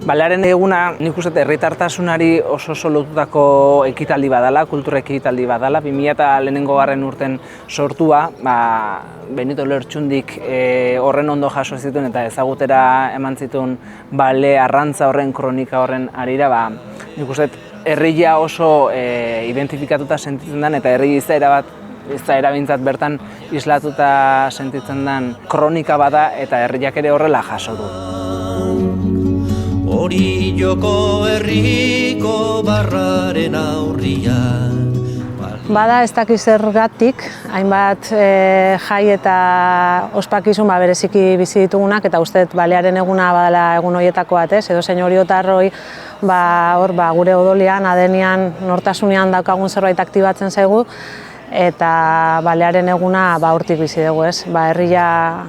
Balearen eguna nik uste herritartasunari oso lotutako ekitaldi badala, kultura ekitaldi badala. 2004 urten sortua, Benito Lertxundik horren ondo jaso zituen eta ezagutera eman zituen bale arrantza horren kronika horren harira, nik uste herria oso identifikatuta sentitzen den eta herri izaera bintzat bertan islatuta sentitzen den kronika bada eta herriak ere horrela jaso du. Hori joko herriko barraren aurrian. Bada ez dakiz zergatik, hainbat jai eta ospakizun bereziki bizi ditugunak, eta uste Balearen eguna badala egun horietako bat, edo zein Oriotarroi gure odolian, adenian, nortasunean daukagun zerbait aktibatzen zaigu, eta Balearen eguna hortik bizi dugu, herria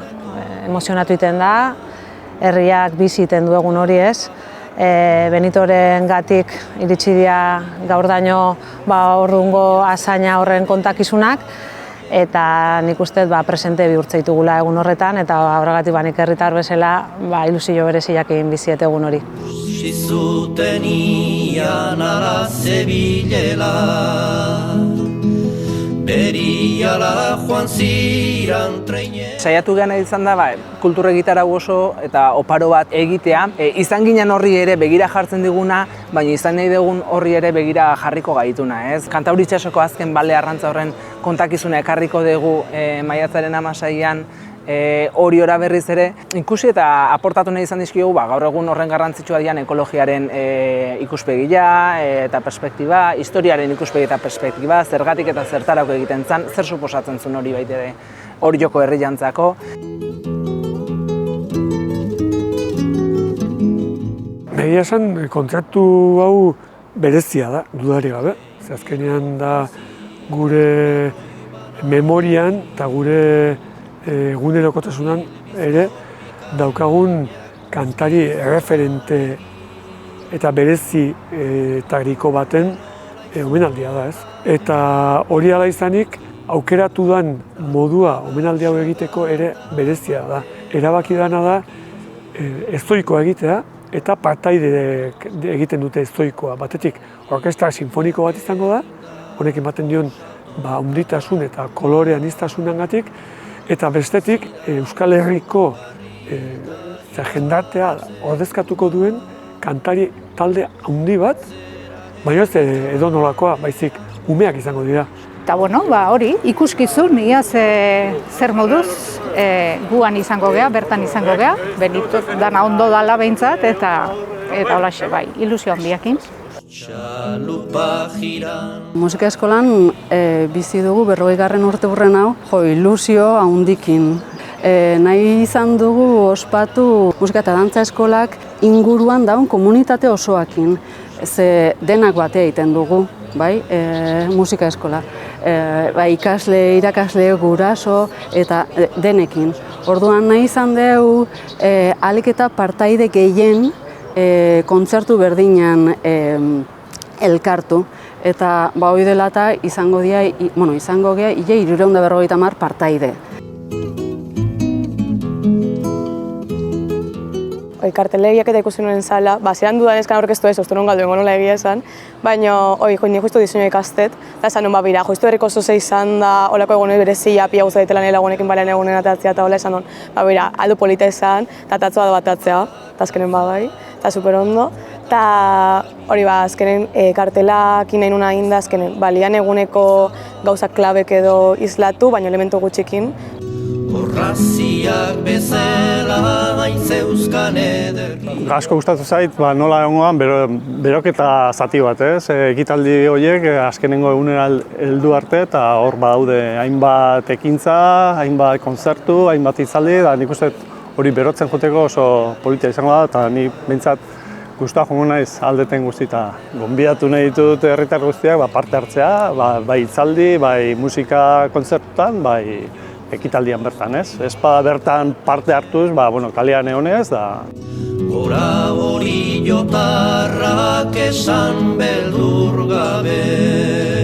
emozionatu iten da, herriak bizi iten du egun hori Benitoren gatik iritsi dira gaurdaino orrungo azaina horren kontakizunak, eta nik uste presente bihurtza ditugula egun horretan, eta horregatik nik herritar bezala ilusio bereziak egin biziet egun hori. Zuten ian ara zebilela, beriala joan ziran treine. Saiatu gana izan da, kultura egitarau oso eta oparo bat egitea. Izan ginen horri ere begira jartzen diguna, baina izan nahi dugun horri ere begira jarriko gaituna. Kantauri Itsasoko azken bale arrantza horren kontakizuna ekarriko dugu maiatzaren 16an Oriora berriz ere. Ikusi eta aportatu nahi izan dizkiogu, gaur egun horren garrantzitsua dian ekologiaren ikuspegia eta perspektiba, historiaren ikuspegi eta perspektiba, zergatik eta zertarako egiten zen, zer suposatzen zuen hori baitere Orioko herriantzako. Egia esan, kontratu hau berezia da, dudarik gabe. Azkenean da gure memorian eta gure egunerokotasunan ere daukagun kantari erreferente eta berezi tariko baten omenaldia da, Eta hori ala izanik, aukeratu den modua omenaldi hau egiteko ere berezia da. Erabaki dana da estoikoa egitea eta partaide egiten dute estoikoa. Batetik, orkestra sinfoniko bat izango da, honek ematen dion handitasun eta kolore aniztasunengatik, eta bestetik Euskal Herriko jendartea ordezkatuko duen kantari talde handi bat, baina ez edonolakoa, baizik umeak izango dira. Eta hori, ikuskizun, ia zer moduz guan izango gea, bertan izango gea, Benito dana ondo dala behintzat, eta holaxe ilusio handiakin. Musika eskolan bizi dugu 40. urteurren hau, ilusio handikin. Nahi izan dugu ospatu musika eta dantza eskolak inguruan daun komunitate osoakin. Ze denak batea egiten dugu, musika eskola. Ikasle, irakasle, guraso eta denekin. Orduan nahi izan dugu ahalik eta partaide gehien kontzertu berdinan elkartu. Eta hori dela eta izango gea 350 partaide. Kartelegiak eta ikusi nuen zala, zelan dudan ezkan aurkeztu ez, osturon galduen gonola egia esan, baina ni justu diseinu ikastet, eta esan nuen justu herriko oso izan da, holako egon berezia, pia guzti daitela nela egunekin balean egunen atatzea, eta hola esan duen, aldo polita izan, eta tatzoa bat atatzea, eta azkenen eta super ondo, eta hori azkenen kartelakin nahi nuna inda, azkenen balian eguneko gauzak klabek edo islatu, baina elementu gutxikin. Horraziak bezala hain zeuzkan eder. Asko gustatu zait, nola egongoan beroketa zati bat, ekitaldi horiek azkenengo egunera heldu arte, eta hor badaude hainbat ekintza, hainbat kontzertu, hainbat hitzaldi, eta nik uste hori berotzen joteko oso politia izango da, eta ni behintzat gustua joango naiz aldeten guzti, eta gonbidatu nahi ditut herritar guztiak parte hartzea, bai hitzaldi, bai musika kontzertutan, bai ekitaldian bertan, ez bertan parte hartuz, kalean egonez, da. Gora hori jotarrak esan beldur gabe.